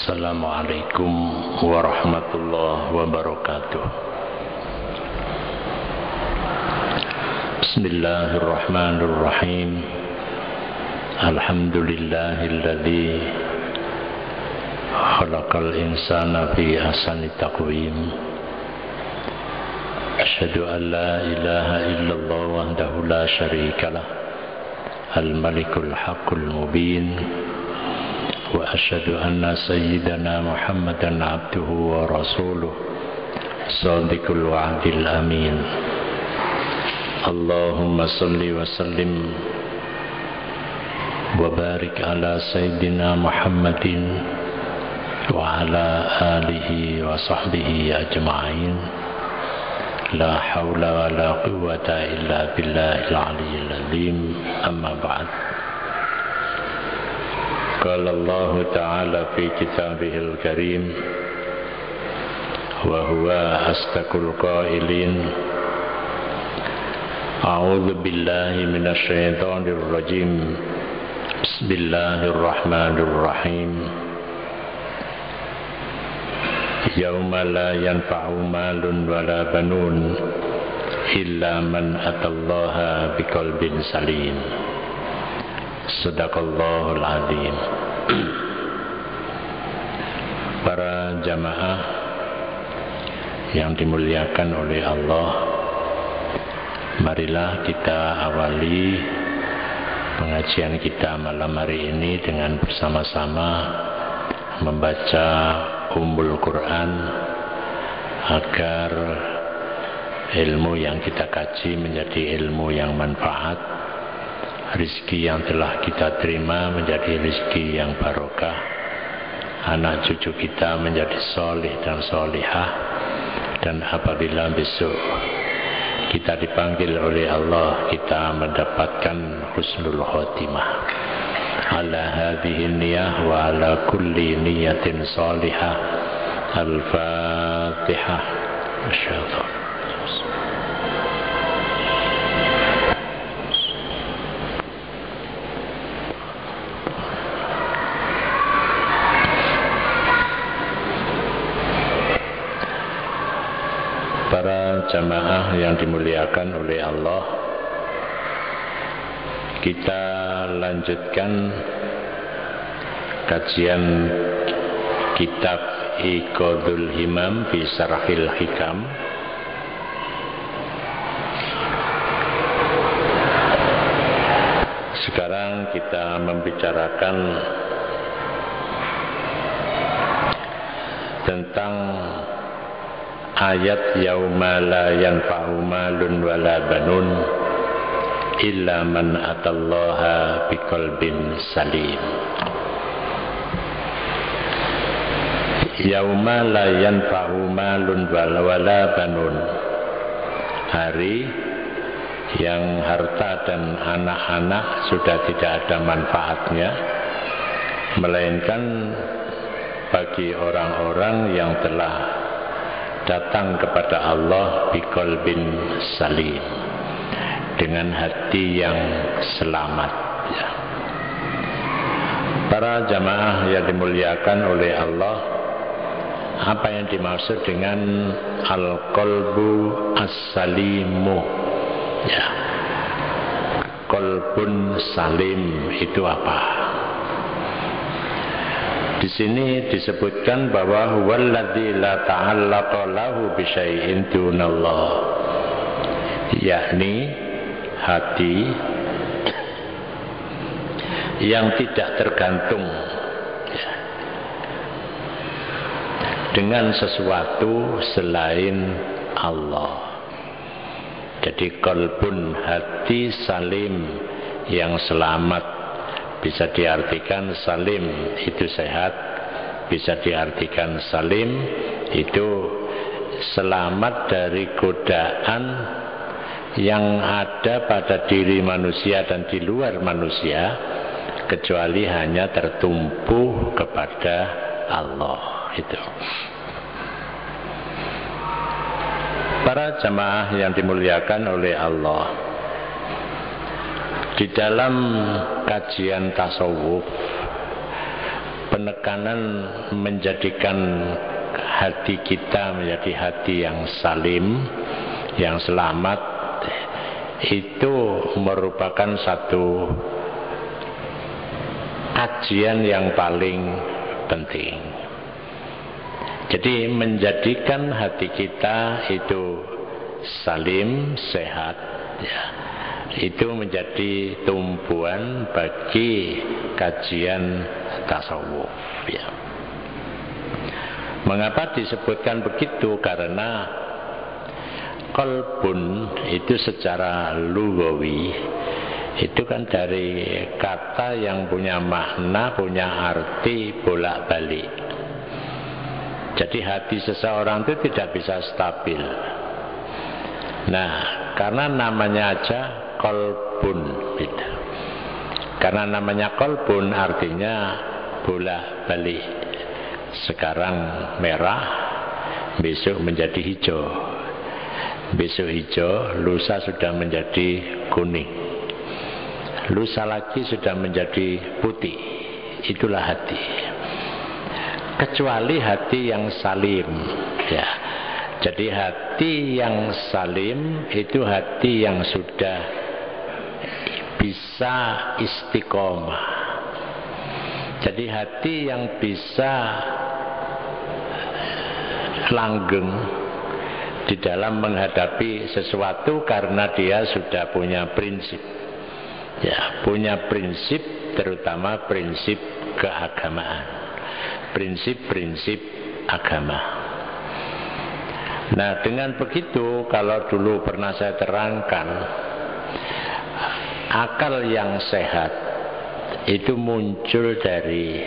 Assalamualaikum warahmatullahi wabarakatuh. Bismillahirrahmanirrahim. Alhamdulillahilladzi khalaqal insana fi ahsani taqwim. Asyhadu an la ilaha illallah wahdahu la syarikalah. Al-Malikul Haqqul Mubin. Wa asyhadu anna sayyidana Muhammadan abduhu wa rasuluh shadiqul wa'dil amin. Allahumma salli wa sallim wa barik ala sayyidina Muhammadin wa ala alihi wa sahbihi ajma'in. La hawla wa la quwwata illa billahil aliyyil azim. Amma ba'd. Qala Allah Ta'ala fi kitabihil karim wa huwa asdaqul qailin. A'udzu billahi minasy syaithanir rajim. Bismillahirrahmanirrahim. Yauma la yanfa'u malun wala banun illa man atallaha biqalbin salim. Sadaqallahul azim. Para jamaah yang dimuliakan oleh Allah, marilah kita awali pengajian kita malam hari ini dengan bersama-sama membaca Ummul Quran agar ilmu yang kita kaji menjadi ilmu yang manfaat, rizki yang telah kita terima menjadi rizki yang barokah, anak cucu kita menjadi soleh dan solihah, dan apabila besok kita dipanggil oleh Allah, kita mendapatkan husnul khotimah. Ala hadhihi niyah wa ala kulli niyatin salihah. Al-Fatihah. Masyaallah. Para jamaah yang dimuliakan oleh Allah, kita lanjutkan kajian kitab Iqadul Himam fi Syarhil Hikam. Sekarang kita membicarakan tentang ayat yauma la yanfa'u malun wala banun illa man atallaha biqalbin salim. Yauma la yanfa'u malun wala banun, hari yang harta dan anak-anak sudah tidak ada manfaatnya, melainkan bagi orang-orang yang telah datang kepada Allah biqalbin salim, dengan hati yang selamat, ya. Para jamaah yang dimuliakan oleh Allah, apa yang dimaksud dengan al-qalbu as-salimu, ya, qalbun salim itu apa? Di sini disebutkan bahwa huwallazi la ta'allaqa lahu bi syai'in dunallah, yakni hati yang tidak tergantung, ya, dengan sesuatu selain Allah. Jadi qalbun, hati salim yang selamat, bisa diartikan salim itu sehat, bisa diartikan salim itu selamat dari godaan yang ada pada diri manusia dan di luar manusia, kecuali hanya tertumpu kepada Allah. Itu. Para jamaah yang dimuliakan oleh Allah, di dalam kajian tasawuf penekanan menjadikan hati kita menjadi hati yang salim, yang selamat, itu merupakan satu kajian yang paling penting. Jadi menjadikan hati kita itu salim, sehat, ya, itu menjadi tumpuan bagi kajian tasawuf, ya. Mengapa disebutkan begitu? Karena qalbun itu secara lugawi itu kan dari kata yang punya makna, punya arti bolak-balik. Jadi hati seseorang itu tidak bisa stabil. Nah, karena namanya aja qalbun, gitu. Karena namanya qalbun artinya bolak-balik. Sekarang merah, besok menjadi hijau. Besok hijau, lusa sudah menjadi kuning. Lusa lagi sudah menjadi putih. Itulah hati. Kecuali hati yang salim, ya. Jadi hati yang salim itu hati yang sudah bisa istiqomah. Jadi hati yang bisa langgeng di dalam menghadapi sesuatu karena dia sudah punya prinsip, ya, punya prinsip, terutama prinsip keagamaan, prinsip-prinsip agama. Nah, dengan begitu, kalau dulu pernah saya terangkan, akal yang sehat itu muncul dari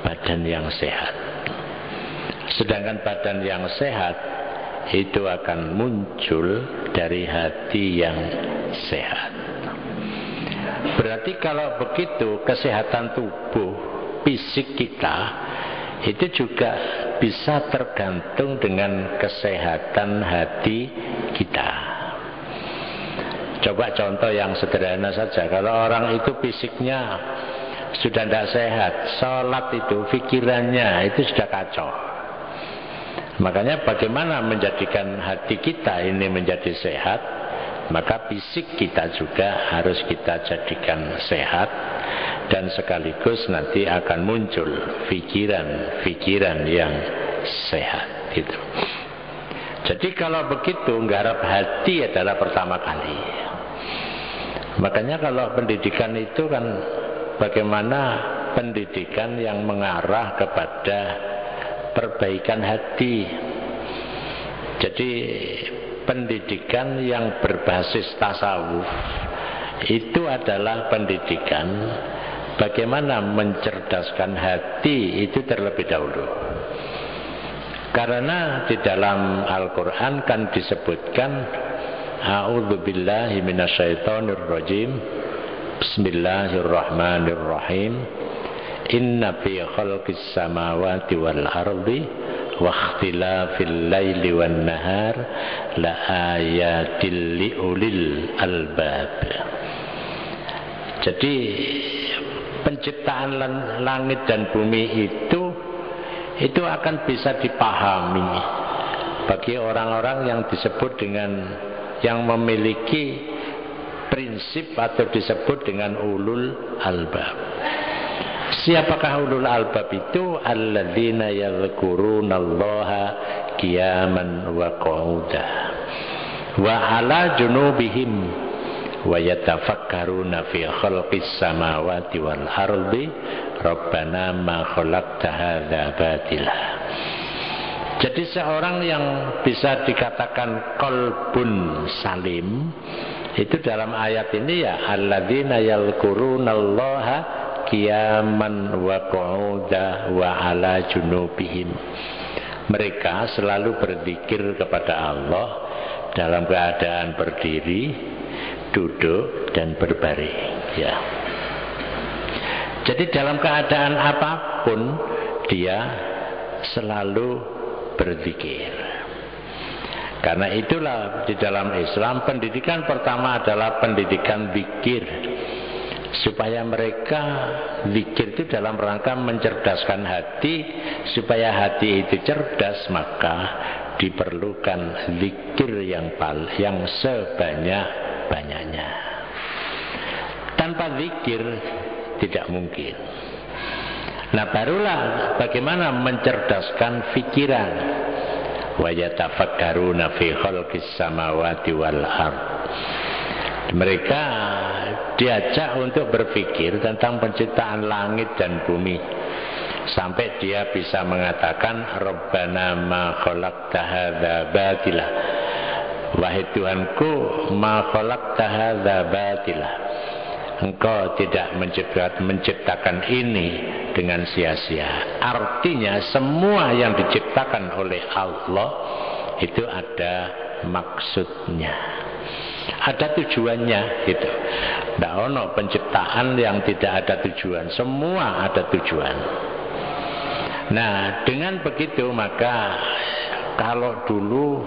badan yang sehat. Sedangkan badan yang sehat itu akan muncul dari hati yang sehat. Berarti kalau begitu, kesehatan tubuh fisik kita itu juga bisa tergantung dengan kesehatan hati kita. Coba contoh yang sederhana saja. Kalau orang itu fisiknya sudah tidak sehat, sholat itu pikirannya itu sudah kacau. Makanya bagaimana menjadikan hati kita ini menjadi sehat, maka fisik kita juga harus kita jadikan sehat. Dan sekaligus nanti akan muncul pikiran-pikiran yang sehat, gitu. Jadi kalau begitu, nggarap hati adalah pertama kali. Makanya kalau pendidikan itu kan bagaimana pendidikan yang mengarah kepada perbaikan hati. Jadi pendidikan yang berbasis tasawuf itu adalah pendidikan bagaimana mencerdaskan hati itu terlebih dahulu. Karena di dalam Al-Quran kan disebutkan A'udzubillahi minasyaitonirrajim, Bismillahirrahmanirrahim, Inna fi khalqis samawati wal ardi wa ikhtilafil laili wan nahar la ayatil liulil albab. Jadi penciptaan langit dan bumi itu akan bisa dipahami bagi orang-orang yang disebut dengan yang memiliki prinsip atau disebut dengan ulul albab. Siapakah ulul albab itu? Alladzina yadhkurunallaha qiyaman wa qu'udan wa ala junubihim wa yatafakkaruna fi khalqis samawati wal ardi rabbana ma khalaqta hadza batila. Jadi seorang yang bisa dikatakan qalbun salim itu dalam ayat ini ya alladzina yadhkurunallaha qiyaman wa qu'udan wa ala junubihim. Mereka selalu berzikir kepada Allah dalam keadaan berdiri, duduk dan berbaring, ya. Jadi dalam keadaan apapun dia selalu berzikir. Karena itulah di dalam Islam pendidikan pertama adalah pendidikan zikir. supaya mereka zikir itu dalam rangka mencerdaskan hati. Supaya hati itu cerdas, maka diperlukan zikir yang sebanyak-banyaknya. Tanpa zikir tidak mungkin. Nah, barulah bagaimana mencerdaskan pikiran. Wa yatafakkaruna fi khalqis samawati wal ard. Mereka diajak untuk berpikir tentang penciptaan langit dan bumi, sampai dia bisa mengatakan Rabbana ma khalaqta hadza batila. Wahai Tuhanku, ma khalaqta hadza batila. Engkau tidak menciptakan ini dengan sia-sia. Artinya semua yang diciptakan oleh Allah itu ada maksudnya, ada tujuannya gitu. Tidak ono penciptaan yang tidak ada tujuan, semua ada tujuan. Nah, dengan begitu maka kalau dulu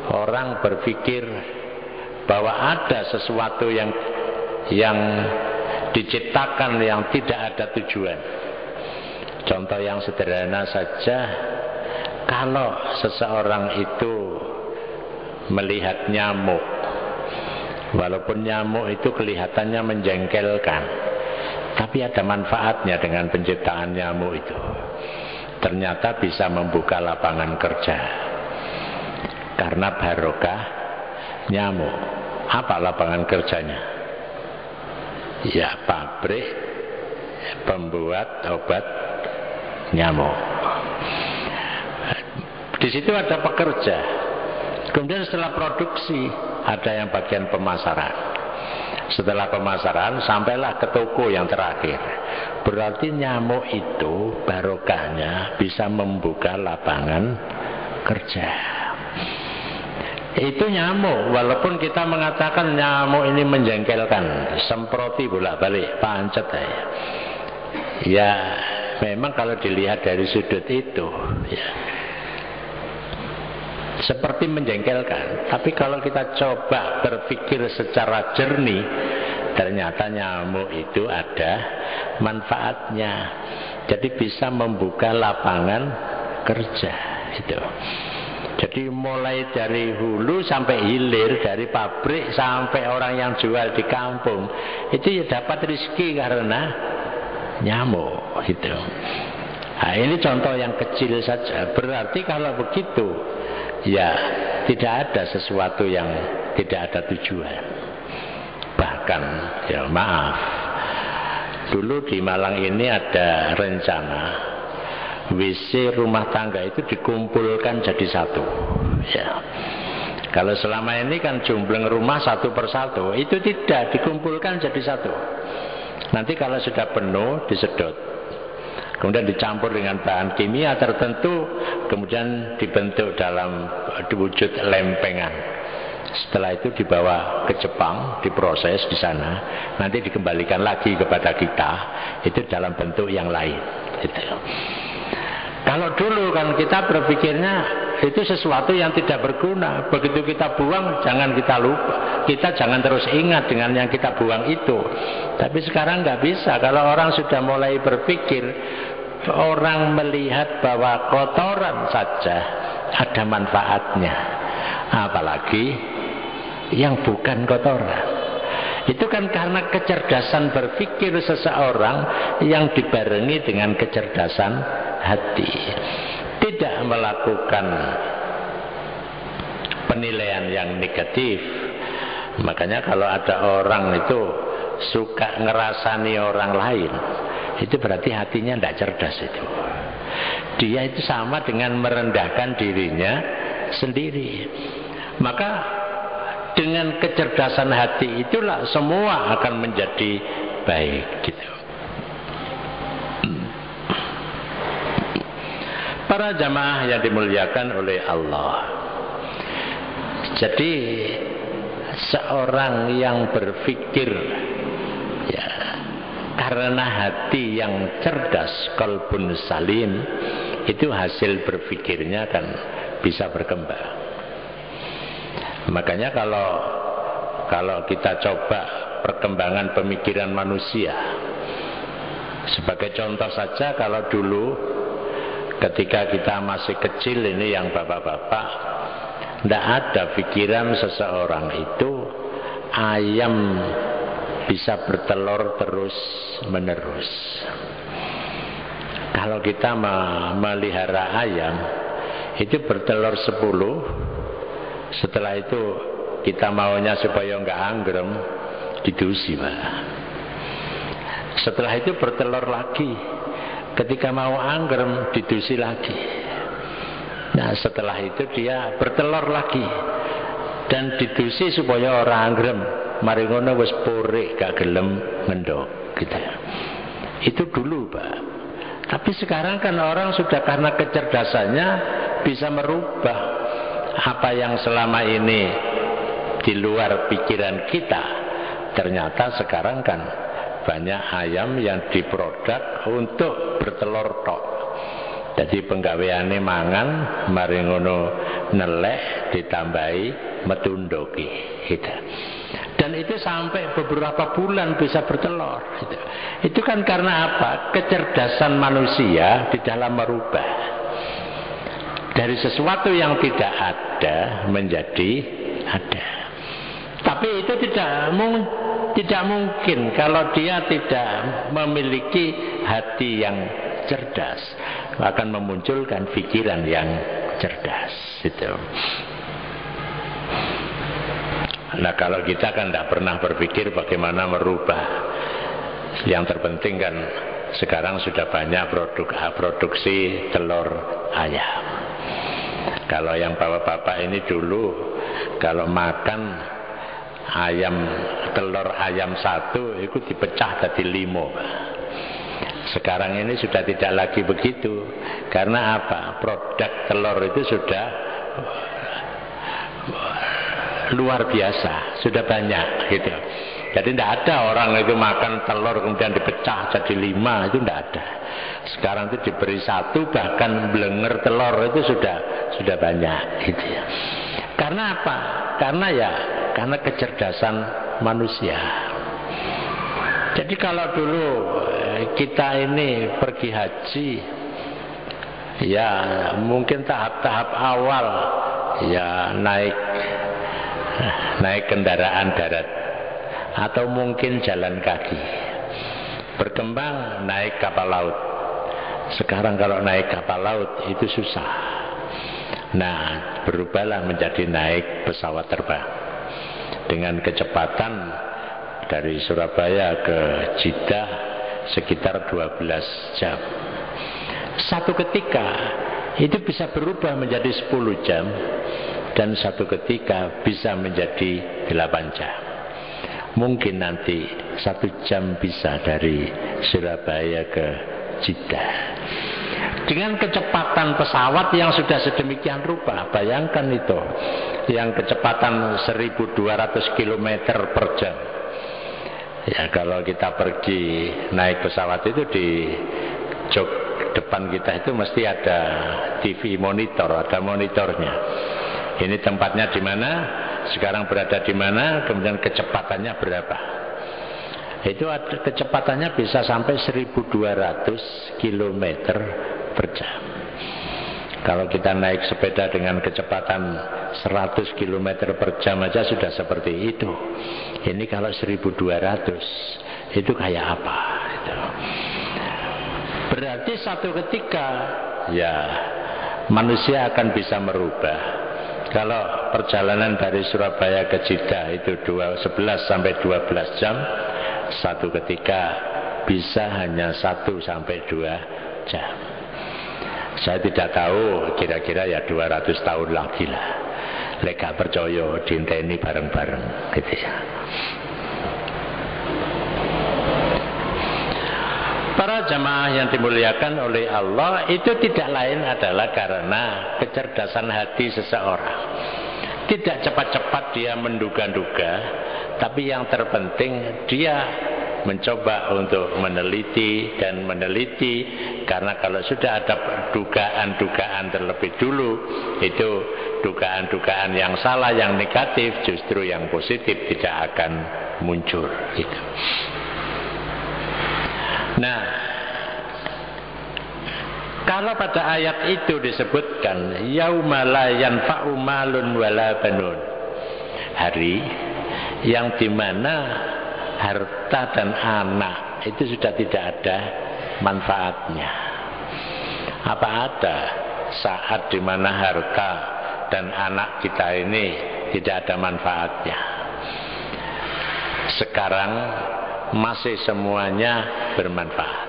orang berpikir bahwa ada sesuatu yang diciptakan yang tidak ada tujuan. Contoh yang sederhana saja, kalau seseorang itu melihat nyamuk, walaupun nyamuk itu kelihatannya menjengkelkan, tapi ada manfaatnya dengan penciptaan nyamuk itu. Ternyata bisa membuka lapangan kerja karena barokah nyamuk. Apa lapangan kerjanya? Ya, pabrik pembuat obat nyamuk. Di situ ada pekerja. Kemudian setelah produksi ada yang bagian pemasaran. Setelah pemasaran sampailah ke toko yang terakhir. Berarti nyamuk itu barokahnya bisa membuka lapangan kerja. Itu nyamuk, walaupun kita mengatakan nyamuk ini menjengkelkan, semproti bolak-balik, pancet ya, memang kalau dilihat dari sudut itu ya, seperti menjengkelkan. Tapi kalau kita coba berpikir secara jernih, ternyata nyamuk itu ada manfaatnya. Jadi bisa membuka lapangan kerja itu. Jadi mulai dari hulu sampai hilir, dari pabrik sampai orang yang jual di kampung, itu ya dapat rezeki karena nyamuk gitu. Nah, ini contoh yang kecil saja. Berarti kalau begitu ya tidak ada sesuatu yang tidak ada tujuan. Bahkan ya maaf, dulu di Malang ini ada rencana WC rumah tangga itu dikumpulkan jadi satu ya. Kalau selama ini kan jumbleng rumah satu persatu, itu tidak, dikumpulkan jadi satu. Nanti kalau sudah penuh disedot, kemudian dicampur dengan bahan kimia tertentu, kemudian dibentuk dalam wujud lempengan. Setelah itu dibawa ke Jepang, diproses di sana, nanti dikembalikan lagi kepada kita, itu dalam bentuk yang lain gitu. Kalau dulu kan kita berpikirnya itu sesuatu yang tidak berguna. Begitu kita buang, jangan kita lupa. Kita jangan terus ingat dengan yang kita buang itu. Tapi sekarang nggak bisa. Kalau orang sudah mulai berpikir, orang melihat bahwa kotoran saja ada manfaatnya, apalagi yang bukan kotoran. Itu kan karena kecerdasan berpikir seseorang yang dibarengi dengan kecerdasan hati. Tidak melakukan penilaian yang negatif. Makanya kalau ada orang itu suka ngerasani orang lain, itu berarti hatinya tidak cerdas itu. Dia itu sama dengan merendahkan dirinya sendiri. Maka dengan kecerdasan hati itulah semua akan menjadi baik gitu. Para jamaah yang dimuliakan oleh Allah. Jadi seorang yang berpikir ya karena hati yang cerdas, qalbun salim, itu hasil berpikirnya kan bisa berkembang. Makanya kalau kita coba perkembangan pemikiran manusia. Sebagai contoh saja, kalau dulu ketika kita masih kecil ini yang bapak-bapak, tidak ada pikiran seseorang itu ayam bisa bertelur terus menerus. Kalau kita melihara ayam, itu bertelur 10, setelah itu kita maunya supaya nggak anggrem, didusi Pak. Setelah itu bertelur lagi, ketika mau anggrem didusi lagi. Nah setelah itu dia bertelur lagi dan didusi supaya orang anggrem. Mari ngono wis purik gak gelem ngendok gitu. Itu dulu Pak. Tapi sekarang kan orang sudah karena kecerdasannya bisa merubah apa yang selama ini di luar pikiran kita. Ternyata sekarang kan banyak ayam yang diproduk untuk bertelur tok. Jadi penggaweane mangan, mari ngono nelek ditambahi metundoki gitu. Dan itu sampai beberapa bulan bisa bertelur gitu. Itu kan karena apa? Kecerdasan manusia di dalam merubah dari sesuatu yang tidak ada menjadi ada. Tapi itu tidak mungkin kalau dia tidak memiliki hati yang cerdas, akan memunculkan pikiran yang cerdas itu. Nah kalau kita kan tidak pernah berpikir bagaimana merubah. Yang terpenting kan sekarang sudah banyak produksi telur ayam. Kalau yang bapak-bapak ini dulu kalau makan ayam, telur ayam satu itu dipecah jadi 5. Sekarang ini sudah tidak lagi begitu. Karena apa? Produk telur itu sudah luar biasa, sudah banyak gitu. Jadi tidak ada orang itu makan telur kemudian dipecah jadi 5, itu tidak ada. Sekarang itu diberi 1, bahkan blenger telur itu sudah banyak gitu ya. Karena apa? Karena kecerdasan manusia. Jadi kalau dulu kita ini pergi haji, ya mungkin tahap-tahap awal ya naik kendaraan darat atau mungkin jalan kaki. Berkembang naik kapal laut. Sekarang kalau naik kapal laut itu susah. Nah, berubahlah menjadi naik pesawat terbang dengan kecepatan dari Surabaya ke Jeddah sekitar 12 jam. Satu ketika itu bisa berubah menjadi 10 jam dan satu ketika bisa menjadi 8 jam. Mungkin nanti 1 jam bisa dari Surabaya ke Jeddah. Dengan kecepatan pesawat yang sudah sedemikian rupa, bayangkan itu, yang kecepatan 1200 km per jam. Ya kalau kita pergi naik pesawat itu di jok depan kita itu mesti ada TV monitor, ada monitornya. Ini tempatnya di mana, sekarang berada di mana, kemudian kecepatannya berapa. Itu kecepatannya bisa sampai 1200 km per jam. Kalau kita naik sepeda dengan kecepatan 100 km per jam aja sudah seperti itu. Ini kalau 1200 itu kayak apa? Berarti satu ketika ya manusia akan bisa merubah. Kalau perjalanan dari Surabaya ke Jeddah itu 11 sampai 12 jam, satu ketika bisa hanya 1 sampai 2 jam. Saya tidak tahu, kira-kira ya 200 tahun lagi lah. Lek gak percaya diinteni bareng-bareng gitu ya. Para jamaah yang dimuliakan oleh Allah, itu tidak lain adalah karena kecerdasan hati seseorang. Tidak cepat-cepat dia menduga-duga, tapi yang terpenting dia mencoba untuk meneliti dan meneliti. Karena kalau sudah ada dugaan-dugaan terlebih dulu, itu dugaan-dugaan yang salah, yang negatif, justru yang positif tidak akan muncul gitu. Nah, kalau pada ayat itu disebutkan yauma la yanfa'u malun wala banun, hari yang dimana harta dan anak itu sudah tidak ada manfaatnya. Apa ada saat dimana harta dan anak kita ini tidak ada manfaatnya? Sekarang masih semuanya bermanfaat.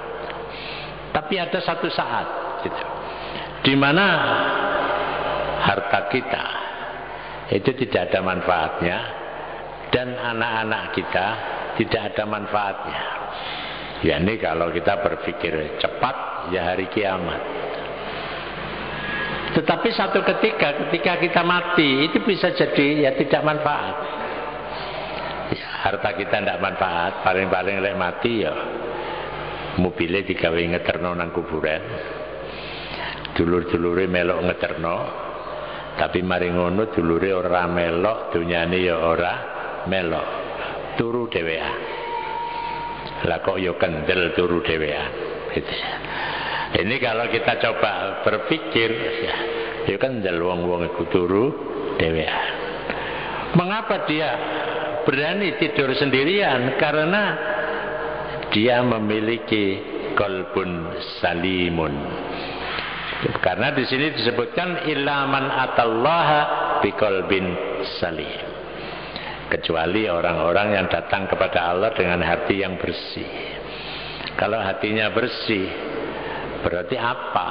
Tapi ada satu saat gitu, di mana harta kita itu tidak ada manfaatnya dan anak-anak kita tidak ada manfaatnya. Ya ini kalau kita berpikir cepat ya hari kiamat. Tetapi satu ketika kita mati itu bisa jadi ya tidak manfaat. Ya, harta kita tidak manfaat, paling-paling lek mati ya mobilnya digawe ngeterno nang kuburan. Dulur-dulure melok ngeterno, tapi mari ngono dulure ora melok, dunyane ya ora melok. Turu dhewean. Lah kok ya kendel turu dhewean gitu ya. Ini kalau kita coba berpikir ya kendel wong-wong iku turu dhewean. Mengapa dia berani tidur sendirian? Karena dia memiliki qalbun salimun. Karena di sini disebutkan ilaman atallaha biqalbin salim. Kecuali orang-orang yang datang kepada Allah dengan hati yang bersih. Kalau hatinya bersih, berarti apa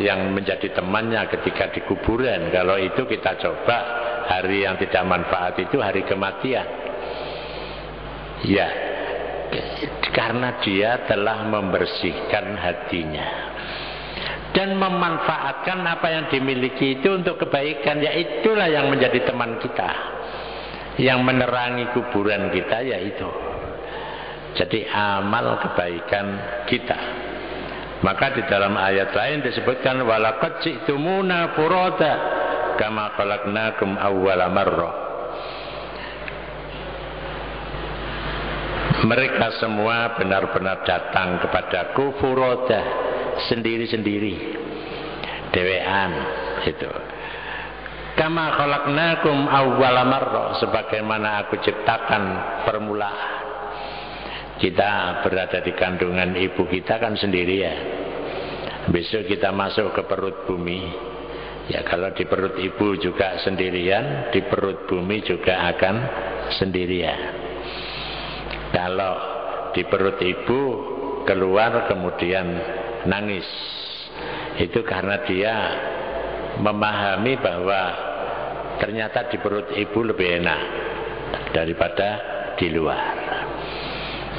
yang menjadi temannya ketika di kuburan? Kalau itu kita coba hari yang tidak manfaat itu hari kematian. Ya, karena dia telah membersihkan hatinya dan memanfaatkan apa yang dimiliki itu untuk kebaikan. Ya itulah yang menjadi teman kita, yang menerangi kuburan kita, yaitu jadi amal kebaikan kita. Maka di dalam ayat lain disebutkan walaqad ji'tumuna furada kama khalaqnakum awwala marrah. Mereka semua benar-benar datang kepadaku furoda, sendiri-sendiri, dewean itu. Kama khalaqnakum awwala marrah, sebagaimana aku ciptakan permulaan. Kita berada di kandungan ibu kita kan sendirian. Besok kita masuk ke perut bumi. Ya kalau di perut ibu juga sendirian, di perut bumi juga akan sendirian. Kalau di perut ibu keluar kemudian nangis, itu karena dia memahami bahwa ternyata di perut ibu lebih enak daripada di luar.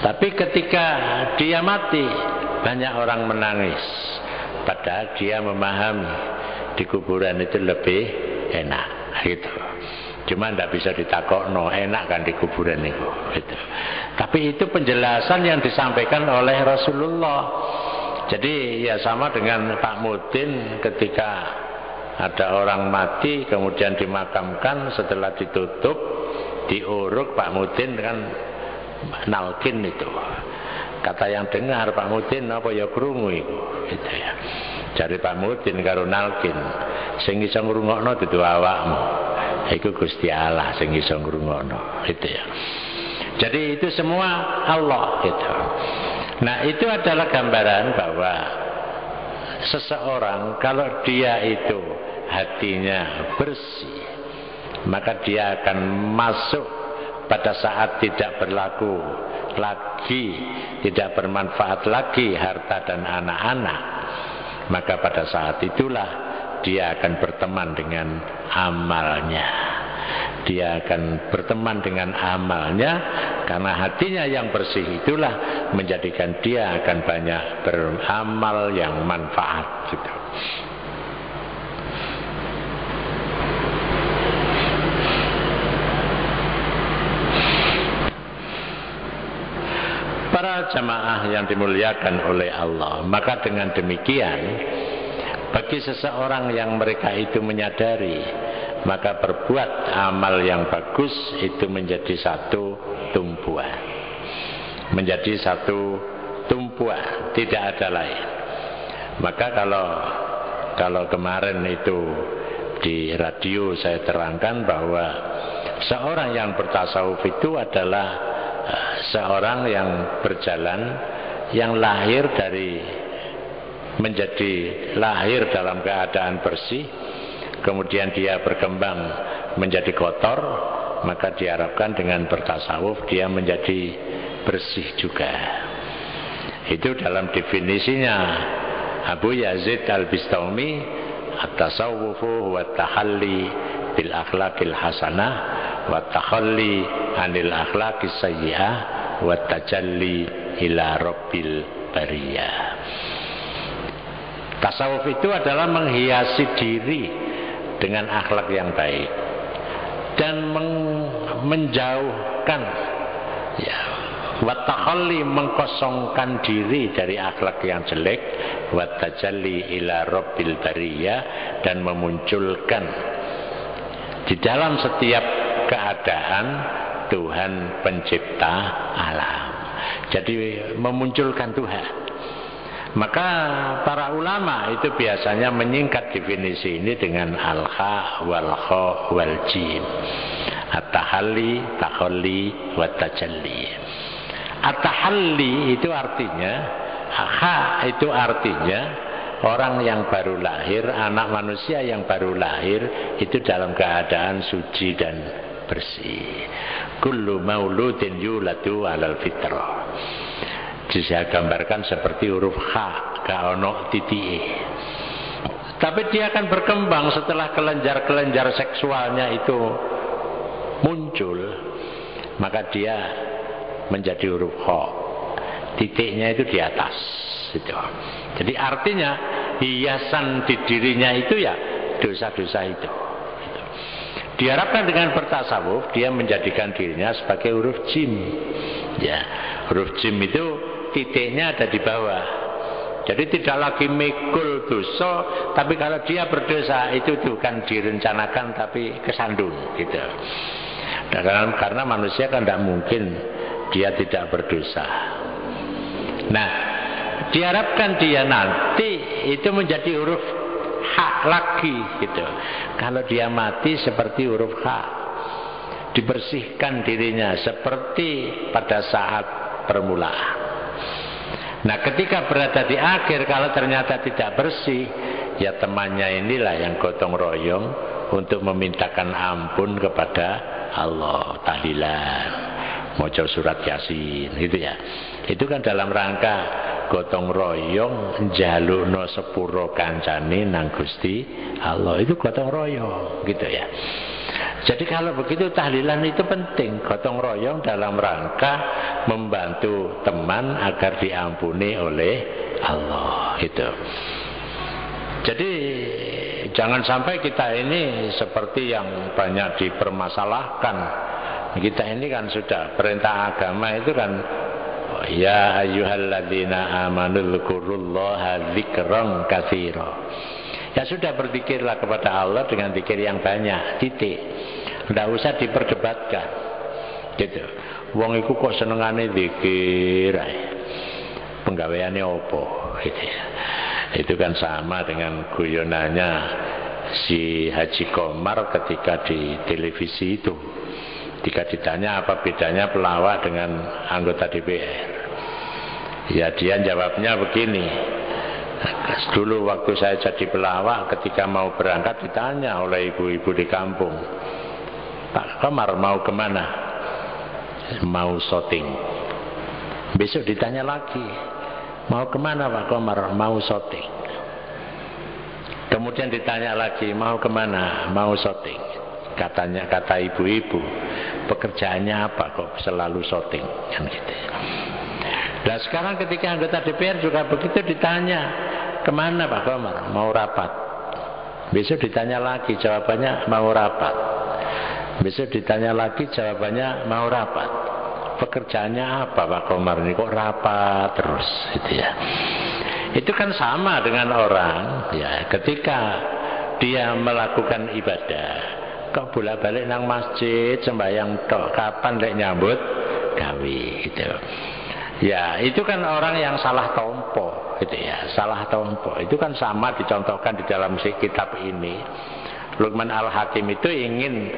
Tapi ketika dia mati, banyak orang menangis, padahal dia memahami di kuburan itu lebih enak gitu. Cuma tidak bisa ditakokno, enak kan di kuburan itu gitu. Tapi itu penjelasan yang disampaikan oleh Rasulullah. Jadi ya sama dengan Pak Mudin ketika ada orang mati kemudian dimakamkan, setelah ditutup diuruk, Pak Mudin kan nalkin itu. Kata yang dengar Pak Mudin apa ya krungu iku gitu ya. Jare Pak Mudin karo nalkin, sing iso ngrungokno dudu awakmu. Iku Gusti Allah sing iso ngrungokno gitu ya. Jadi itu semua Allah gitu. Nah, itu adalah gambaran bahwa seseorang kalau dia itu hatinya bersih, maka dia akan masuk pada saat tidak berlaku lagi, tidak bermanfaat lagi harta dan anak-anak. Maka pada saat itulah dia akan berteman dengan amalnya. Dia akan berteman dengan amalnya, karena hatinya yang bersih itulah menjadikan dia akan banyak beramal yang manfaat gitu. Para jamaah yang dimuliakan oleh Allah, maka dengan demikian bagi seseorang yang mereka itu menyadari, maka berbuat amal yang bagus itu menjadi satu tumpuan, menjadi satu tumpuan, tidak ada lain. Maka kalau kemarin itu di radio saya terangkan bahwa seorang yang bertasawuf itu adalah seorang yang berjalan, yang lahir lahir dalam keadaan bersih, kemudian dia berkembang menjadi kotor, maka diharapkan dengan bertasawuf dia menjadi bersih juga. Itu dalam definisinya Abu Yazid Al-Bistami, at-tasawwufu wa tahalli bil akhlaqil hasanah wa takhalli anil akhlaqis sayyi'ah wa tajalli ila rabbil bariyah. Tasawuf itu adalah menghiasi diri dengan akhlak yang baik dan menjauhkan, ya, wa takhalli, mengkosongkan diri dari akhlak yang jelek, wa tajalli ila rabbil bariyah, dan memunculkan di dalam setiap keadaan Tuhan pencipta alam. Jadi memunculkan Tuhan. Maka para ulama itu biasanya menyingkat definisi ini dengan al-ha wal kha wal jim, at-tahalli, takhalli, wa tajalli. At-tahalli itu artinya, ha itu artinya orang yang baru lahir, anak manusia yang baru lahir itu dalam keadaan suci dan bersih. Kullu mauludin yuladu alal fitrah. Jadi saya gambarkan seperti huruf H, kaono titik. Tapi dia akan berkembang setelah kelenjar-kelenjar seksualnya itu muncul, maka dia menjadi huruf H. Titiknya itu di atas. Gitu. Jadi artinya hiasan di dirinya itu ya dosa-dosa itu. Gitu. Diharapkan dengan bertasawuf dia menjadikan dirinya sebagai huruf jim. Ya, huruf jim itu titiknya ada di bawah. Jadi tidak lagi mikul dosa, tapi kalau dia berdosa itu bukan direncanakan tapi kesandung gitu. Dan karena manusia kan tidak mungkin dia tidak berdosa. Nah, diharapkan dia nanti itu menjadi huruf H lagi gitu. Kalau dia mati seperti huruf H, dibersihkan dirinya seperti pada saat permulaan. Nah, ketika berada di akhir, kalau ternyata tidak bersih, ya temannya inilah yang gotong royong untuk memintakan ampun kepada Allah, tahlilan, maca surat Yasin, gitu ya. Itu kan dalam rangka gotong royong njalukno sepuro kancane nang Gusti Allah, itu gotong royong, gitu ya. Jadi kalau begitu tahlilan itu penting, gotong royong dalam rangka membantu teman agar diampuni oleh Allah itu. Jadi jangan sampai kita ini seperti yang banyak dipermasalahkan. Kita ini kan sudah perintah agama itu kan, ya ayyuhalladzina amanu dzkurullaha dzikran katsira. Ya sudah, berzikirlah kepada Allah dengan zikir yang banyak, titik. Tidak usah diperdebatkan gitu. Wong iku kok senengane zikir, penggaweane opo gitu ya. Itu kan sama dengan guyonannya si Haji Komar ketika di televisi itu. Ketika ditanya apa bedanya pelawak dengan anggota DPR, ya dia jawabnya begini. Dulu waktu saya jadi pelawak, ketika mau berangkat ditanya oleh ibu-ibu di kampung, Pak Komar mau kemana? Mau syuting. Besok ditanya lagi, mau kemana Pak Komar? Mau syuting. Kemudian ditanya lagi, mau kemana? Mau syuting. Katanya, kata ibu-ibu, pekerjaannya apa kok selalu syuting? Kan gitu. Nah sekarang ketika anggota DPR juga begitu, ditanya, kemana Pak Komar? Mau rapat. Besok ditanya lagi, jawabannya mau rapat. Besok ditanya lagi, jawabannya mau rapat. Pekerjaannya apa Pak Komar ini kok rapat terus gitu ya. Itu kan sama dengan orang ya, ketika dia melakukan ibadah kok bolak-balik nang masjid sembahyang tok, kapan lek nyambut gawe gitu. Ya itu kan orang yang salah tompo gitu ya, salah tompo. Itu kan sama dicontohkan di dalam kitab ini. Luqman Al-Hakim itu ingin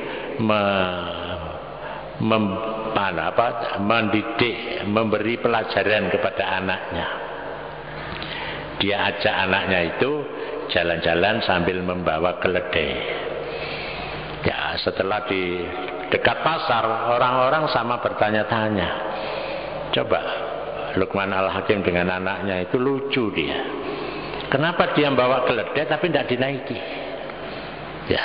mendidik, memberi pelajaran kepada anaknya. Dia ajak anaknya itu jalan-jalan sambil membawa keledai. Ya setelah di dekat pasar, orang-orang sama bertanya-tanya. Coba Luqman Al-Hakim dengan anaknya itu lucu dia. Kenapa dia membawa keledai tapi tidak dinaiki? Ya,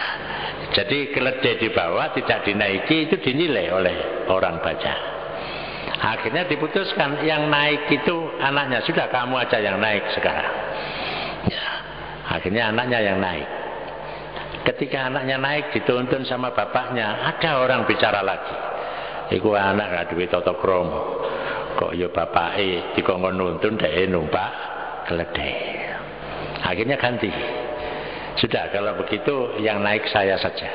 jadi keledai dibawa tidak dinaiki itu dinilai oleh orang baca. Akhirnya diputuskan yang naik itu anaknya. Sudah kamu aja yang naik sekarang. Ya, akhirnya anaknya yang naik. Ketika anaknya naik dituntun sama bapaknya, ada orang bicara lagi. Iku anak gak duwe tata krama. Kok ya bapake dikongkon nuntun dhek numpak keledai. Akhirnya ganti. Sudah kalau begitu yang naik saya saja.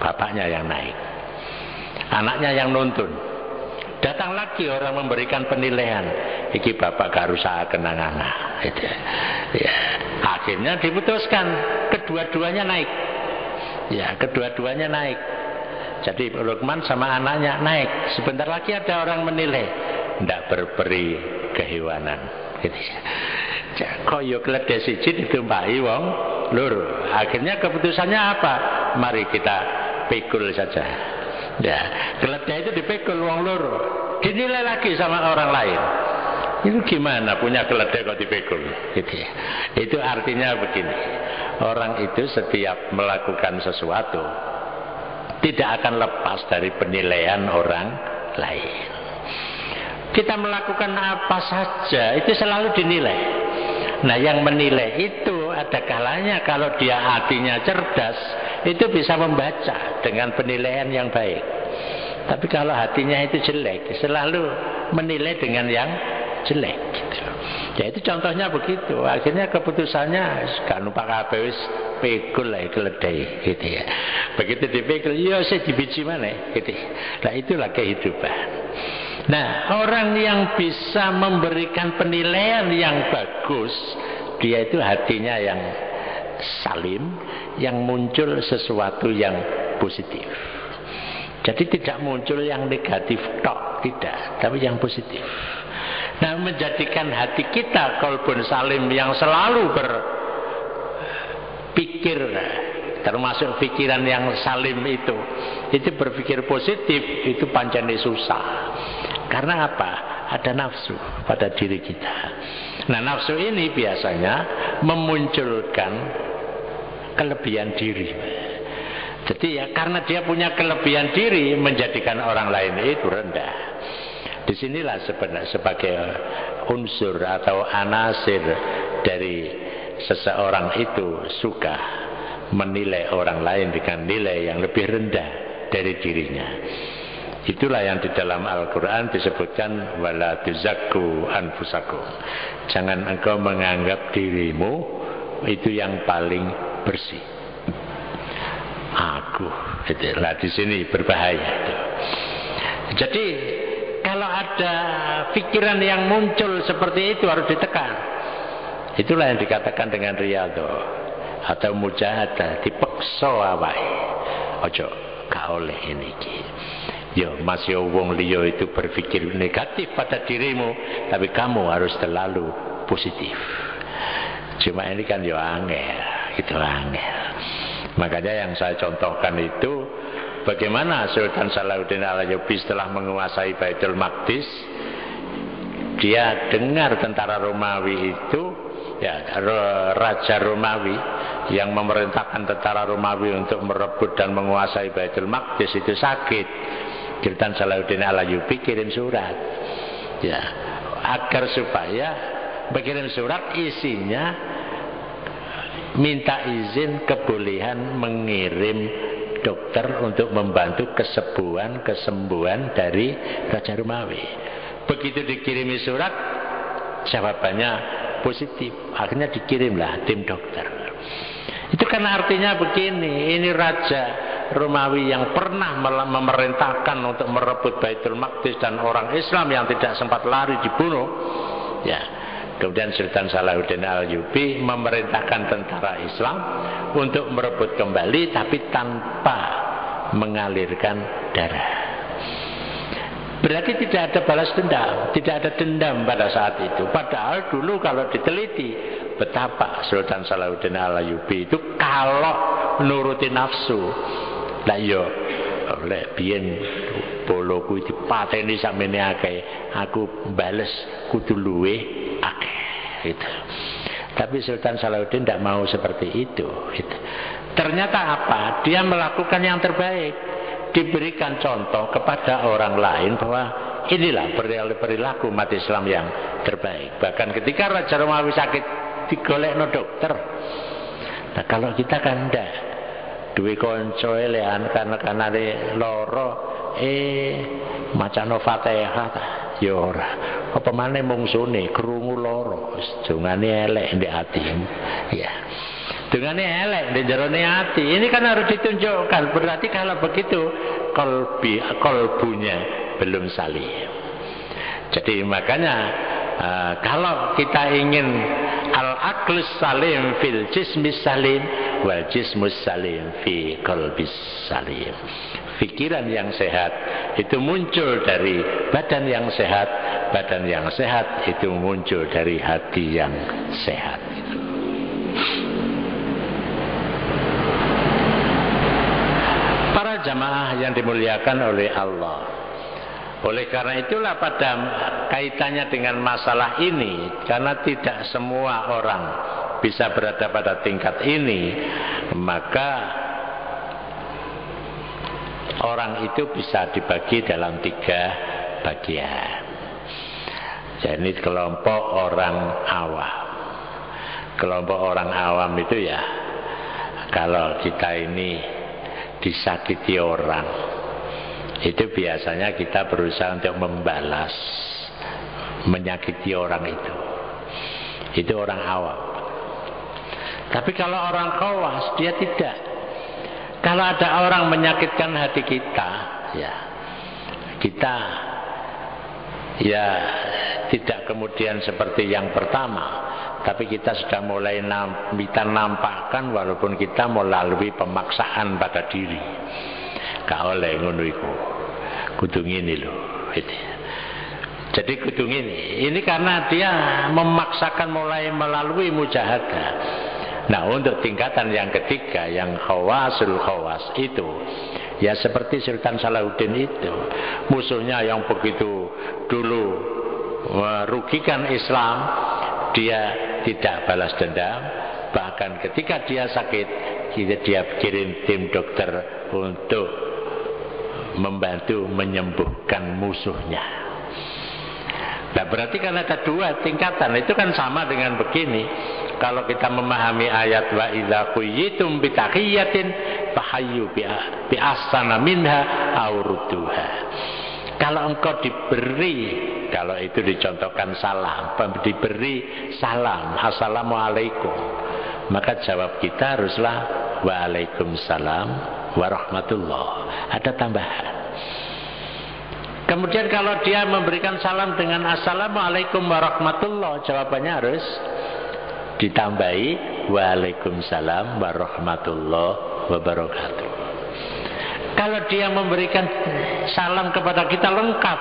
Bapaknya yang naik. Anaknya yang nuntun. Datang lagi orang memberikan penilaian. Iki bapak gak usah kenang anak. Ya. Akhirnya diputuskan kedua-duanya naik. Ya, kedua-duanya naik. Jadi Luqman sama anaknya naik. Sebentar lagi ada orang menilai, tidak berperi kehewanan. Gitu ya. Kok yo keledai siji ditumpahi wong loro. Akhirnya keputusannya apa? Mari kita pikul saja. Ya, keledai itu dipikul wong loro. Dinilai lagi sama orang lain. Itu gimana punya keledai kok dipikul? Gitu ya. Itu artinya begini. Orang itu setiap melakukan sesuatu tidak akan lepas dari penilaian orang lain. Kita melakukan apa saja itu selalu dinilai. Nah yang menilai itu ada kalanya kalau dia hatinya cerdas itu bisa membaca dengan penilaian yang baik. Tapi kalau hatinya itu jelek selalu menilai dengan yang jelek gitu. Ya itu contohnya begitu. Akhirnya keputusannya gak numpak kabeh wis pikul lah keledai gitu ya. Begitu dipikul ya saya dibiji mana gitu. Nah itulah kehidupan. Nah orang yang bisa memberikan penilaian yang bagus, dia itu hatinya yang salim, yang muncul sesuatu yang positif. Jadi tidak muncul yang negatif tok, tidak, tapi yang positif. Nah menjadikan hati kita qalbun salim yang selalu berpikir, termasuk pikiran yang salim itu berpikir positif, itu pancene susah. Karena apa? Ada nafsu pada diri kita. Nah nafsu ini biasanya memunculkan kelebihan diri. Jadi ya karena dia punya kelebihan diri menjadikan orang lain itu rendah. Disinilah sebenarnya sebagai unsur atau anasir dari seseorang itu suka menilai orang lain dengan nilai yang lebih rendah dari dirinya. Itulah yang di dalam Al-Quran disebutkan wala tuzakku anfusakum. Jangan engkau menganggap dirimu itu yang paling bersih. Aku, nah di sini berbahaya itu. Jadi kalau ada pikiran yang muncul seperti itu harus ditekan. Itulah yang dikatakan dengan riyadhah atau mujahadah, dipeksa awake. Ojo gak oleh ini iki. Yo masih wong liya itu berpikir negatif pada dirimu, tapi kamu harus selalu positif. Cuma ini kan yo angel, itu angel. Makanya yang saya contohkan itu bagaimana Sultan Salahuddin Al-Ayyubi setelah menguasai Baitul Maqdis, dia dengar tentara Romawi itu, ya Raja Romawi yang memerintahkan tentara Romawi untuk merebut dan menguasai Baitul Maqdis itu sakit. Sultan Salahuddin Al-Ayyubi kirim surat, ya agar supaya berkirim surat isinya minta izin kebolehan mengirim dokter untuk membantu kesembuhan dari Raja Romawi. Begitu dikirimi surat, jawabannya positif. Akhirnya dikirimlah tim dokter. Itu kan artinya begini, ini raja Romawi yang pernah memerintahkan untuk merebut Baitul Maqdis dan orang Islam yang tidak sempat lari dibunuh. Ya, kemudian Sultan Salahuddin Ayyubi memerintahkan tentara Islam untuk merebut kembali, tapi tanpa mengalirkan darah. Berarti tidak ada balas dendam, tidak ada dendam pada saat itu. Padahal dulu kalau diteliti betapa Sultan Salahuddin Ayyubi itu kalau menuruti nafsu, lah yo oleh biyen boloku dipateni sakmene akeh, aku bales kudu luweh akeh gitu. Tapi Sultan Salahuddin tidak mau seperti itu gitu. Ternyata apa? Dia melakukan yang terbaik. Diberikan contoh kepada orang lain bahwa inilah perilaku umat Islam yang terbaik. Bahkan ketika Raja Romawi sakit digolekno dokter. Nah kalau kita kan ndak duwe kanca elehan karena loro macano Fatihah ya ora. Apa maneh mungsune krungu loro jungane elek ndek ati. Ya. Dengannya elek di jerone hati. Ini kan harus ditunjukkan. Berarti kalau begitu kolbunya belum salim. Jadi makanya kalau kita ingin al-aqlus salim fil jismis salim wal jismus salim fi qalbis salim. Pikiran yang sehat itu muncul dari badan yang sehat. Badan yang sehat itu muncul dari hati yang sehat. Jamaah yang dimuliakan oleh Allah. Oleh karena itulah pada kaitannya dengan masalah ini, karena tidak semua orang bisa berada pada tingkat ini, maka orang itu bisa dibagi dalam 3 bagian. Jadi kelompok orang awam. Kelompok orang awam itu ya, kalau kita ini disakiti orang, itu biasanya kita berusaha untuk membalas menyakiti orang itu orang awam. Tapi kalau orang khawas dia tidak. Kalau ada orang menyakitkan hati kita, ya kita ya tidak kemudian seperti yang pertama, tapi kita sudah mulai kita nampakkan walaupun kita melalui pemaksaan pada diri. Gak oleh ngono iku. Kudu ngene lho. Jadi kudu ngene. Ini karena dia memaksakan mulai melalui mujahadah. Nah, untuk tingkatan yang ketiga yang khawasul khawas itu ya seperti Sultan Salahuddin itu. Musuhnya yang begitu dulu merugikan Islam, dia tidak balas dendam. Bahkan ketika dia sakit, dia kirim tim dokter untuk membantu menyembuhkan musuhnya. Nah, berarti kan ada 2 tingkatan. Itu kan sama dengan begini. Kalau kita memahami ayat wa idza quyitum bi tahiyatin fahayyu bi ahsana minha aw rudduha. Kalau engkau diberi, kalau itu dicontohkan salam, diberi salam, assalamualaikum, maka jawab kita haruslah waalaikumsalam warahmatullah. Ada tambahan. Kemudian kalau dia memberikan salam dengan assalamualaikum warahmatullah, jawabannya harus ditambahi waalaikumsalam warahmatullah wabarakatuh. Kalau dia memberikan salam kepada kita lengkap,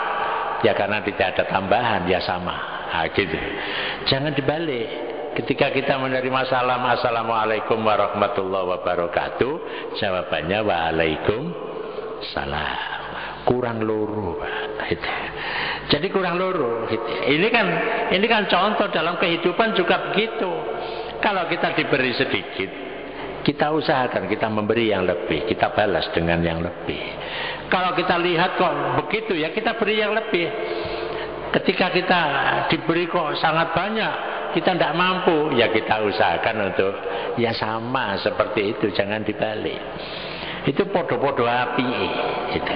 ya karena tidak ada tambahan, ya sama. Nah, gitu. Jangan dibalik. Ketika kita menerima salam assalamualaikum warahmatullahi wabarakatuh, jawabannya waalaikumsalam. Kurang loro, gitu. Jadi kurang loro. Gitu. Ini kan contoh dalam kehidupan juga begitu. Kalau kita diberi sedikit, kita usahakan kita memberi yang lebih, kita balas dengan yang lebih. Kalau kita lihat kok begitu, ya kita beri yang lebih. Ketika kita diberi kok sangat banyak, kita tidak mampu, ya kita usahakan untuk ya sama seperti itu, jangan dibalik. Itu podo-podo api gitu.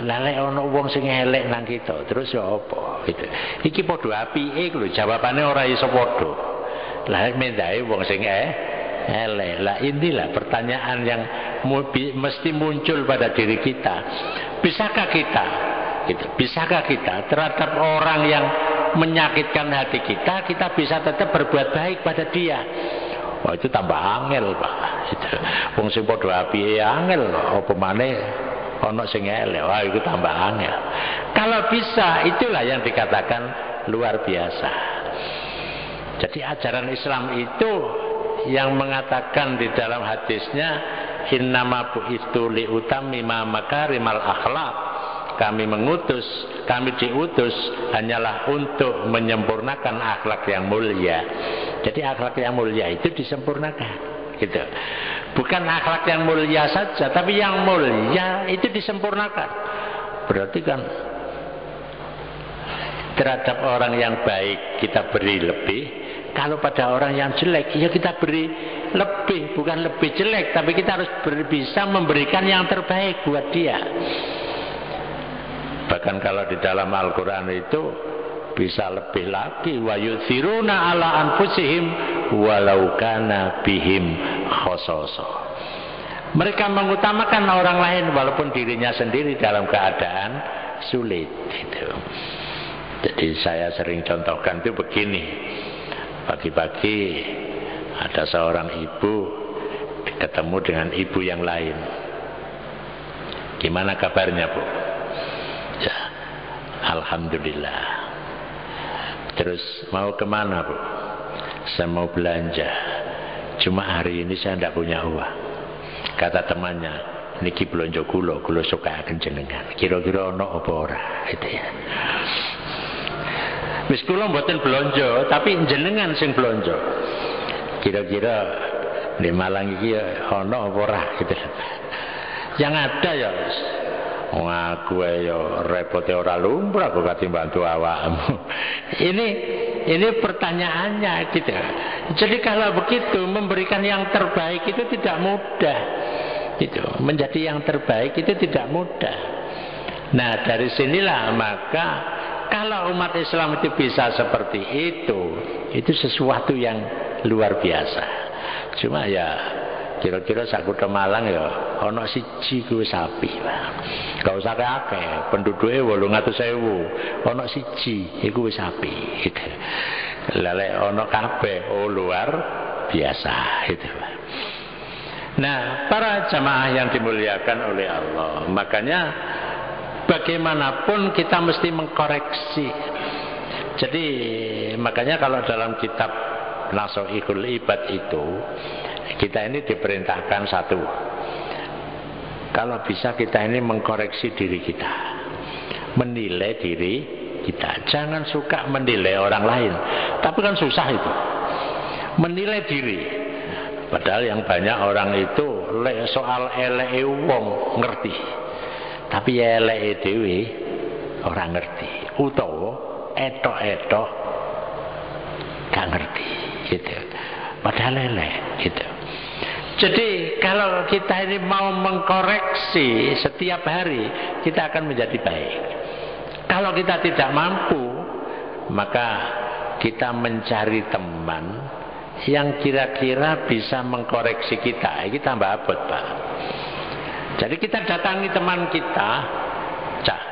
Lah lek ana wong sing elek nang kita, terus ya apa gitu. Iki podo apike lho, jawabane ora iso podo. Lah mendae wong sing elek. Lah inilah pertanyaan yang mesti muncul pada diri kita. Bisakah kita gitu, bisakah kita terhadap orang yang menyakitkan hati kita, kita bisa tetap berbuat baik pada dia? Wah, itu tambah angel, Pak. Itu wong sing padha apike angel, apa maneh ana sing elek. Wah, itu tambah angel. Kalau bisa, itulah yang dikatakan luar biasa. Jadi ajaran Islam itu yang mengatakan di dalam hadisnya, innama bu'istu liutammima makarimal akhlaq. Kami diutus hanyalah untuk menyempurnakan akhlak yang mulia. Jadi akhlak yang mulia itu disempurnakan, gitu. Bukan akhlak yang mulia saja, tapi yang mulia itu disempurnakan. Berarti kan terhadap orang yang baik kita beri lebih, kalau pada orang yang jelek ya kita beri lebih, bukan lebih jelek, tapi kita harus bisa memberikan yang terbaik buat dia. Bahkan kalau di dalam Al-Quran itu bisa lebih lagi, wa yuthiruna ala anfusihim walau kana bihim khosasa. Mereka mengutamakan orang lain walaupun dirinya sendiri dalam keadaan sulit gitu. Jadi saya sering contohkan itu begini. Pagi-pagi ada seorang ibu ketemu dengan ibu yang lain. Gimana kabarnya, Bu? Ya, alhamdulillah. Terus mau kemana, Bu? Saya mau belanja. Cuma hari ini saya tidak punya uang. Kata temannya, niki belanja kula suka akan jenengan. Kira-kira ono apa ora? Itu ya. Wis kula mboten belanja, tapi jenengan sing belanja. Kira-kira di Malang iki ono apa ora gitu. Yang ada ya wong aku ya repote ora lumrah kok kate bantu awakmu. Ini pertanyaannya gitu. Jadi kalau begitu memberikan yang terbaik itu tidak mudah. Gitu. Menjadi yang terbaik itu tidak mudah. Nah, dari sinilah maka kalau umat Islam itu bisa seperti itu sesuatu yang luar biasa. Cuma ya kira-kira sakutha Malang ya ana siji kuwi sapi. Gak usah akeh, penduduke 800.000, ana siji iku wis sapi gitu. Lelek ana kabeh, oh luar biasa gitu. Nah, para jamaah yang dimuliakan oleh Allah, makanya bagaimanapun kita mesti mengkoreksi. Jadi makanya kalau dalam kitab Nashihul Ibad itu kita ini diperintahkan satu, kalau bisa kita ini mengkoreksi diri kita, menilai diri kita. Jangan suka menilai orang lain, tapi kan susah itu menilai diri. Padahal yang banyak orang itu soal eleke wong ngerti, tapi eleke dhewe ora ngerti, utawa etok-etok gak ngerti gitu. Padahal elek gitu. Jadi kalau kita ini mau mengkoreksi setiap hari, kita akan menjadi baik. Kalau kita tidak mampu, maka kita mencari teman yang kira-kira bisa mengkoreksi kita. Ini tambah abot, Pak. Jadi kita datangi teman kita, Cak,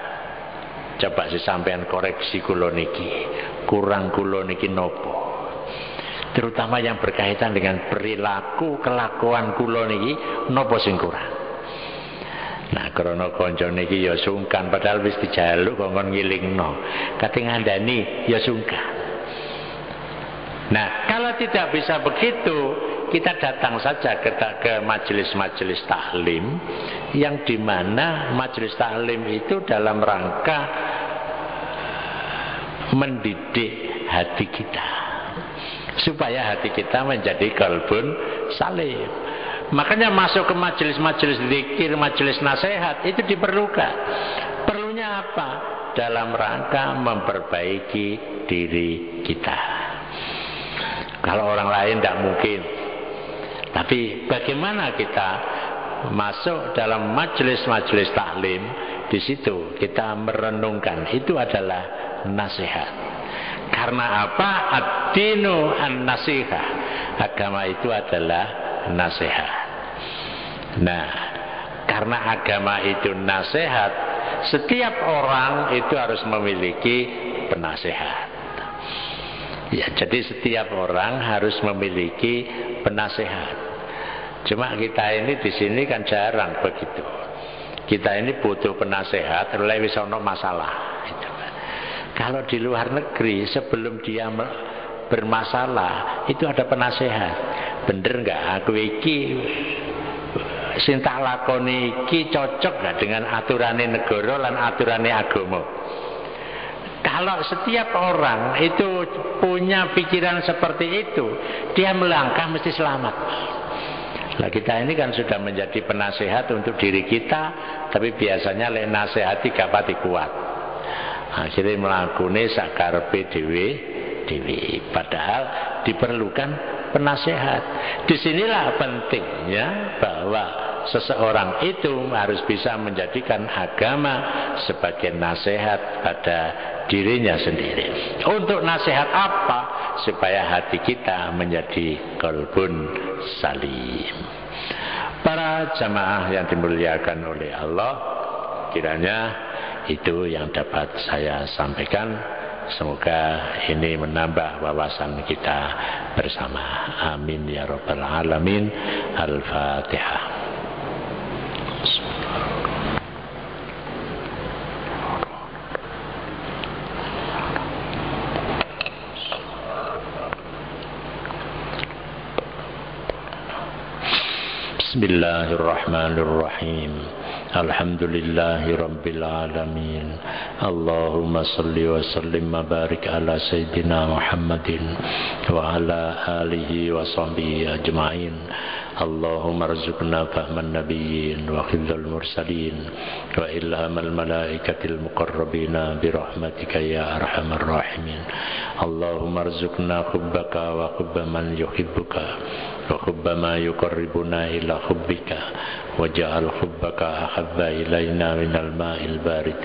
coba sih sampean koreksi kula niki, kurang kula niki nopo. Terutama yang berkaitan dengan perilaku kelakuan kula niki napa sing kurang. Nah, krana kanca niki ya sungkan padahal wis dijaluk kongkon ngilingno. Kate ngandani ya sungkan. Nah, kalau tidak bisa begitu, kita datang saja ke majelis-majelis taklim yang dimana majelis taklim itu dalam rangka mendidik hati kita, supaya hati kita menjadi qalbun salim. Makanya masuk ke majelis-majelis zikir, majelis nasihat itu diperlukan. Perlunya apa? Dalam rangka memperbaiki diri kita. Kalau orang lain tidak mungkin. Tapi bagaimana kita masuk dalam majelis-majelis taklim, di situ kita merenungkan, itu adalah nasihat. Karena apa? Ad-dinu an-nasihah. Agama itu adalah nasihat. Nah, karena agama itu nasihat, setiap orang itu harus memiliki penasehat. Ya, jadi setiap orang harus memiliki penasehat. Cuma kita ini di sini kan jarang begitu. Kita ini butuh penasehat, lewis ono masalah. Gitu. Kalau di luar negeri sebelum dia bermasalah itu ada penasehat. Bener nggak aku iki sing tak lakoni iki cocok nggak dengan aturane negara lan aturane agama? Kalau setiap orang itu punya pikiran seperti itu, dia melangkah mesti selamat. Nah, kita ini kan sudah menjadi penasehat untuk diri kita, tapi biasanya lek nasihati gak pati kuat. Akhirnya melakukan sakarepe dhewe. Padahal diperlukan penasehat. Disinilah pentingnya bahwa seseorang itu harus bisa menjadikan agama sebagai nasihat pada dirinya sendiri. Untuk nasihat apa? Supaya hati kita menjadi qalbun salim. Para jamaah yang dimuliakan oleh Allah, kiranya itu yang dapat saya sampaikan. Semoga ini menambah wawasan kita bersama. Amin ya rabbal alamin. Al-Fatihah. Bismillahirrahmanirrahim. Alhamdulillahi rabbil alamin. Allahumma salli wa sallim wa barik ala sayyidina Muhammadin wa ala alihi wa sahbihi ajma'in. Allahumma arzuqna fahman nabiyyin wa khidhal mursalin wa ilhamal malaikatil muqarrabina birahmatika ya arhamar rahimin. Allahumma arzuqna hubbaka wa hubba man yuhibbuka wa hubba ma yuqarribuna ila hubbika waj'al hubbaka ahabba ilayna minal ma'il barid.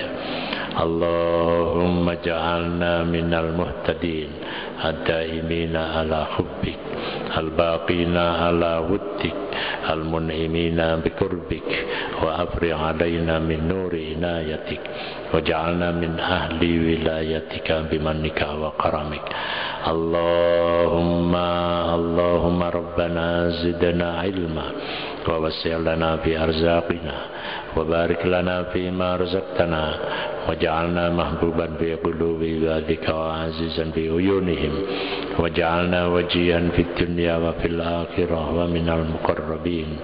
Allahumma ja'alna minal muhtadin ad-daimina ala hubbik al-baqina ala wuddik al-mun'imina bikurbik wa afri alayna min nuri inayatik waj'alna min ahli wilayatika bimannika wa karamik. Allahumma rabbana zidna ilma wa wasi' lana fi arzaqina wa barik lana fi ma razaqtana waj'alna mahbuban fi qulubi ibadika wa azizan fi uyunihim waj'alna wajihan fid dunya wa fil akhirah wa minal muqarrabin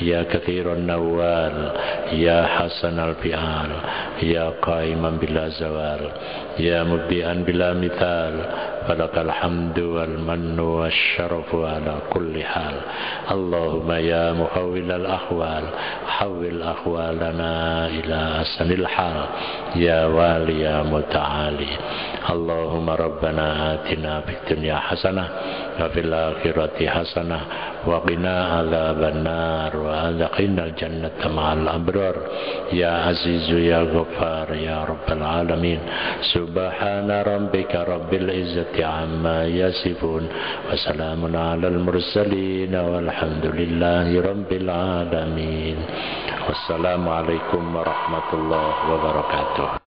ya kathiran nawal ya hasanal fi'al ya qaiman bila zawal ya mubdi'an bila mithal falakal hamdu wal mannu wasyarafu ala kulli hal. Allahumma ya muhawwilal ahwal hawwil ahwalana ila asanil hal ya wali ya muta'ali. Allahumma rabbana atina fid dunya hasanah wa fil akhirati hasanah wa qina adzaban nar wa adkhilnal jannata ma'al abrar ya azizu ya ghaffar ya rabbal alamin. Subhana rabbika rabbil izzati amma yasifun wa salamun alal mursalin walhamdulillahi rabbil alamin. Wassalamu alaikum warahmatullahi wabarakatuh.